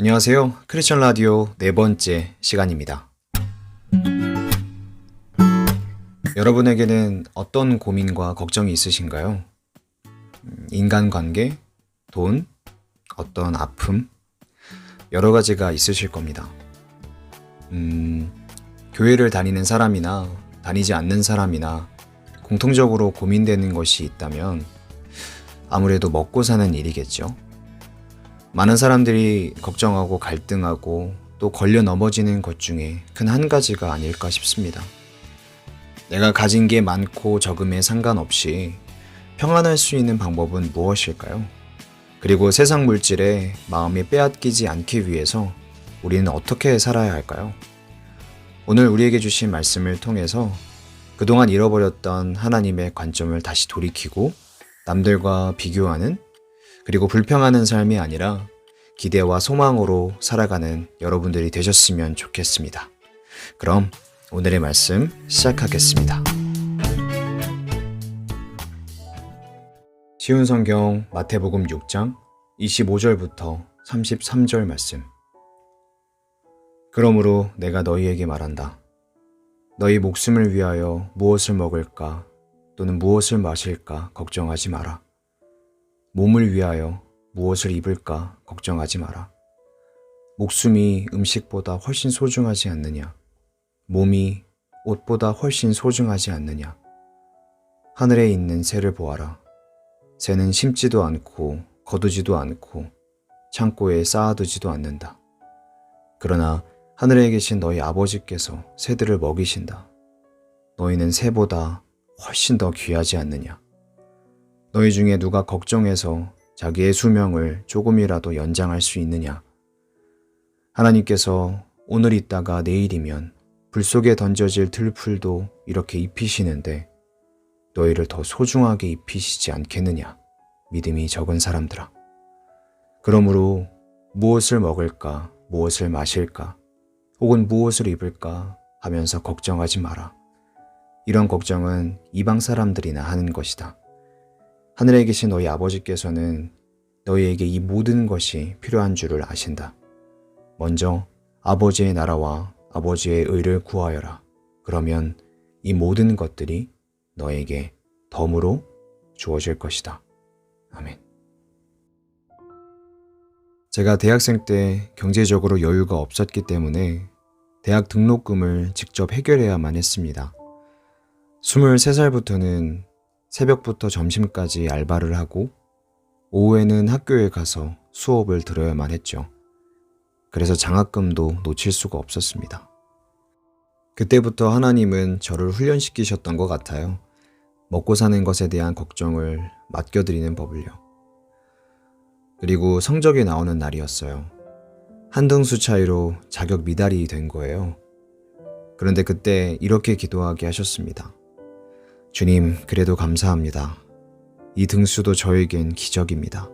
안녕하세요. 크리스천 라디오 네 번째 시간입니다. 여러분에게는 어떤 고민과 걱정이 있으신가요? 인간관계, 돈, 어떤 아픔, 여러 가지가 있으실 겁니다. 교회를 다니는 사람이나 다니지 않는 사람이나 공통적으로 고민되는 것이 있다면 아무래도 먹고 사는 일이겠죠. 많은 사람들이 걱정하고 갈등하고 또 걸려 넘어지는 것 중에 큰 한 가지가 아닐까 싶습니다. 내가 가진 게 많고 적음에 상관없이 평안할 수 있는 방법은 무엇일까요? 그리고 세상 물질에 마음이 빼앗기지 않기 위해서 우리는 어떻게 살아야 할까요? 오늘 우리에게 주신 말씀을 통해서 그동안 잃어버렸던 하나님의 관점을 다시 돌이키고 남들과 비교하는 그리고 불평하는 삶이 아니라 기대와 소망으로 살아가는 여러분들이 되셨으면 좋겠습니다. 그럼 오늘의 말씀 시작하겠습니다. 쉬운 성경 마태복음 6장 25절부터 33절 말씀. 그러므로 내가 너희에게 말한다. 너희 목숨을 위하여 무엇을 먹을까 또는 무엇을 마실까 걱정하지 마라. 몸을 위하여 무엇을 입을까 걱정하지 마라. 목숨이 음식보다 훨씬 소중하지 않느냐? 몸이 옷보다 훨씬 소중하지 않느냐? 하늘에 있는 새를 보아라. 새는 심지도 않고 거두지도 않고 창고에 쌓아두지도 않는다. 그러나 하늘에 계신 너희 아버지께서 새들을 먹이신다. 너희는 새보다 훨씬 더 귀하지 않느냐? 너희 중에 누가 걱정해서 자기의 수명을 조금이라도 연장할 수 있느냐? 하나님께서 오늘 있다가 내일이면 불 속에 던져질 들풀도 이렇게 입히시는데 너희를 더 소중하게 입히시지 않겠느냐? 믿음이 적은 사람들아. 그러므로 무엇을 먹을까, 무엇을 마실까, 혹은 무엇을 입을까 하면서 걱정하지 마라. 이런 걱정은 이방 사람들이나 하는 것이다. 하늘에 계신 너희 아버지께서는 너희에게 이 모든 것이 필요한 줄을 아신다. 먼저 아버지의 나라와 아버지의 의를 구하여라. 그러면 이 모든 것들이 너에게 덤으로 주어질 것이다. 아멘. 제가 대학생 때 경제적으로 여유가 없었기 때문에 대학 등록금을 직접 해결해야만 했습니다. 23살부터는 새벽부터 점심까지 알바를 하고 오후에는 학교에 가서 수업을 들어야만 했죠. 그래서 장학금도 놓칠 수가 없었습니다. 그때부터 하나님은 저를 훈련시키셨던 것 같아요. 먹고 사는 것에 대한 걱정을 맡겨드리는 법을요. 그리고 성적이 나오는 날이었어요. 한 등수 차이로 자격 미달이 된 거예요. 그런데 그때 이렇게 기도하게 하셨습니다. 주님, 그래도 감사합니다. 이 등수도 저에겐 기적입니다.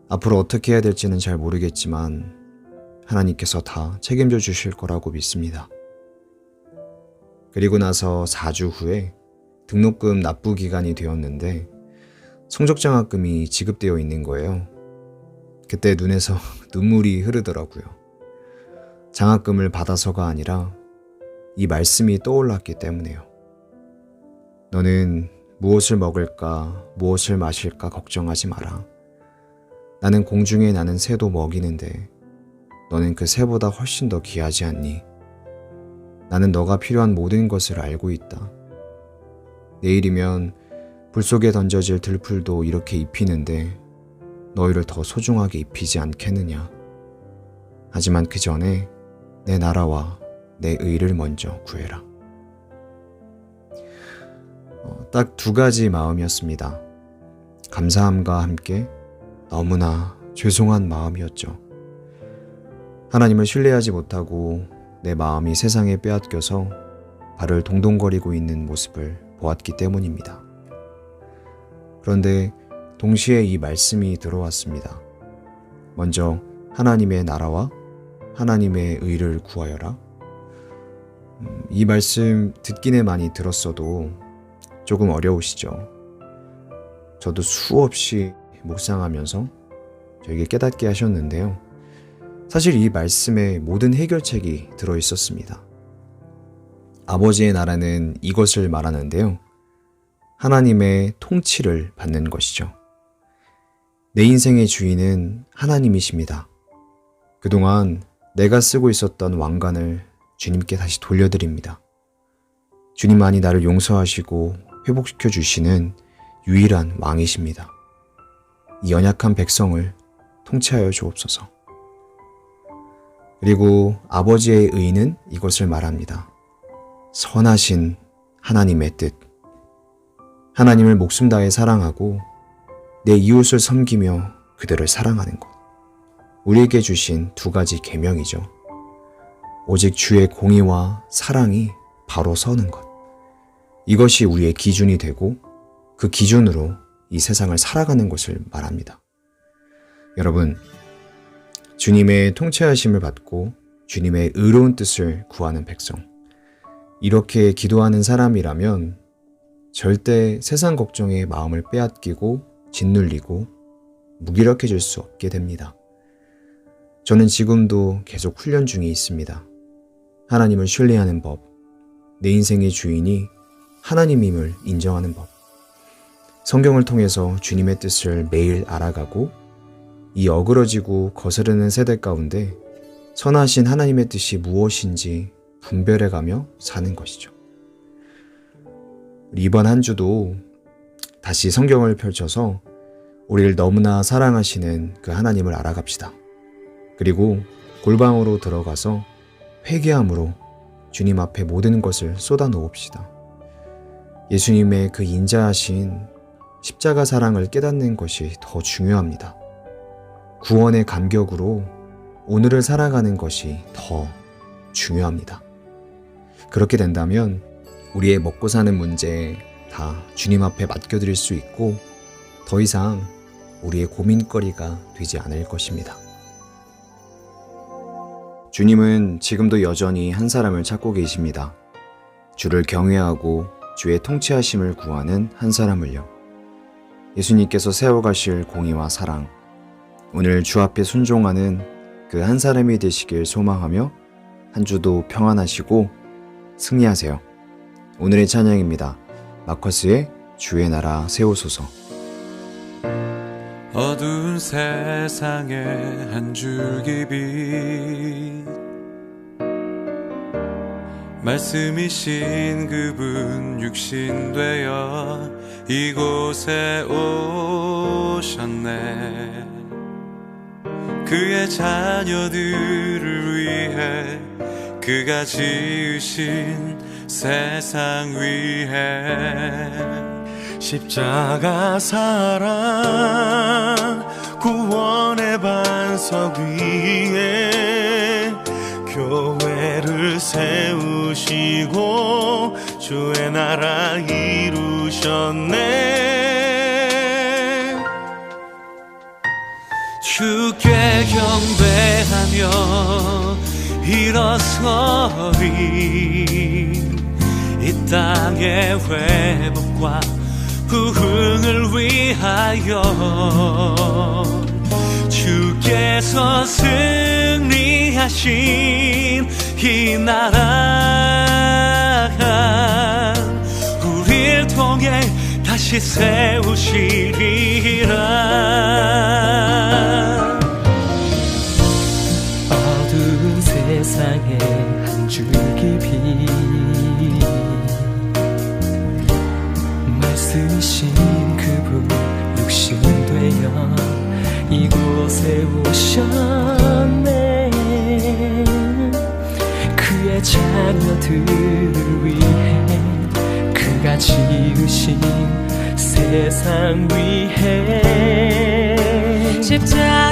앞으로 어떻게 해야 될지는 잘 모르겠지만 하나님께서 다 책임져 주실 거라고 믿습니다. 그리고 나서 4주 후에 등록금 납부 기간이 되었는데 성적장학금이 지급되어 있는 거예요. 그때 눈에서 눈물이 흐르더라고요. 장학금을 받아서가 아니라 이 말씀이 떠올랐기 때문에요. 너는 무엇을 먹을까, 무엇을 마실까 걱정하지 마라. 나는 공중에 나는 새도 먹이는데 너는 그 새보다 훨씬 더 귀하지 않니? 나는 너가 필요한 모든 것을 알고 있다. 내일이면 불 속에 던져질 들풀도 이렇게 입히는데 너희를 더 소중하게 입히지 않겠느냐? 하지만 그 전에 내 나라와 내 의를 먼저 구해라. 딱 두 가지 마음이었습니다. 감사함과 함께 너무나 죄송한 마음이었죠. 하나님을 신뢰하지 못하고 내 마음이 세상에 빼앗겨서 발을 동동거리고 있는 모습을 보았기 때문입니다. 그런데 동시에 이 말씀이 들어왔습니다. 먼저 하나님의 나라와 하나님의 의를 구하여라. 이 말씀 듣기는 많이 들었어도 조금 어려우시죠? 저도 수없이 묵상하면서 저에게 깨닫게 하셨는데요. 사실 이 말씀에 모든 해결책이 들어 있었습니다. 아버지의 나라는 이것을 말하는데요. 하나님의 통치를 받는 것이죠. 내 인생의 주인은 하나님이십니다. 그동안 내가 쓰고 있었던 왕관을 주님께 다시 돌려드립니다. 주님만이 나를 용서하시고 회복시켜 주시는 유일한 왕이십니다. 이 연약한 백성을 통치하여 주옵소서. 그리고 아버지의 의는 이것을 말합니다. 선하신 하나님의 뜻. 하나님을 목숨 다해 사랑하고 내 이웃을 섬기며 그들을 사랑하는 것. 우리에게 주신 두 가지 계명이죠. 오직 주의 공의와 사랑이 바로 서는 것. 이것이 우리의 기준이 되고 그 기준으로 이 세상을 살아가는 것을 말합니다. 여러분, 주님의 통치하심을 받고 주님의 의로운 뜻을 구하는 백성. 이렇게 기도하는 사람이라면 절대 세상 걱정에 마음을 빼앗기고 짓눌리고 무기력해질 수 없게 됩니다. 저는 지금도 계속 훈련 중에 있습니다. 하나님을 신뢰하는 법, 내 인생의 주인이 하나님임을 인정하는 법, 성경을 통해서 주님의 뜻을 매일 알아가고 이 어그러지고 거스르는 세대 가운데 선하신 하나님의 뜻이 무엇인지 분별해가며 사는 것이죠. 이번 한 주도 다시 성경을 펼쳐서 우리를 너무나 사랑하시는 그 하나님을 알아갑시다. 그리고 골방으로 들어가서 회개함으로 주님 앞에 모든 것을 쏟아놓읍시다. 예수님의 그 인자하신 십자가 사랑을 깨닫는 것이 더 중요합니다. 구원의 감격으로 오늘을 살아가는 것이 더 중요합니다. 그렇게 된다면 우리의 먹고 사는 문제 다 주님 앞에 맡겨드릴 수 있고 더 이상 우리의 고민거리가 되지 않을 것입니다. 주님은 지금도 여전히 한 사람을 찾고 계십니다. 주를 경외하고 주의 통치하심을 구하는 한 사람을요. 예수님께서 세워가실 공의와 사랑, 오늘 주 앞에 순종하는 그 한 사람이 되시길 소망하며 한 주도 평안하시고 승리하세요. 오늘의 찬양입니다. 마커스의 주의 나라 세우소서. 어두운 세상에 한 줄기 빛, 말씀이신 그분 육신되어 이곳에 오셨네. 그의 자녀들을 위해 그가 지으신 세상 위에 십자가 사랑 구원의 반석 위에 교회를 세우시고 주의 나라 이루셨네. 주께 경배하며 일어서리. 이 땅의 회복과 부흥을 위하여 주께서 승리하신 이 나라 우리를 통해 다시 세우시리라. 어두운 세상에 한 줄기 빛, 말씀이신 그분 육신되어 이곳에 오셨네. 그의 자녀들을 위해 그가 지으신 세상 위에 십자가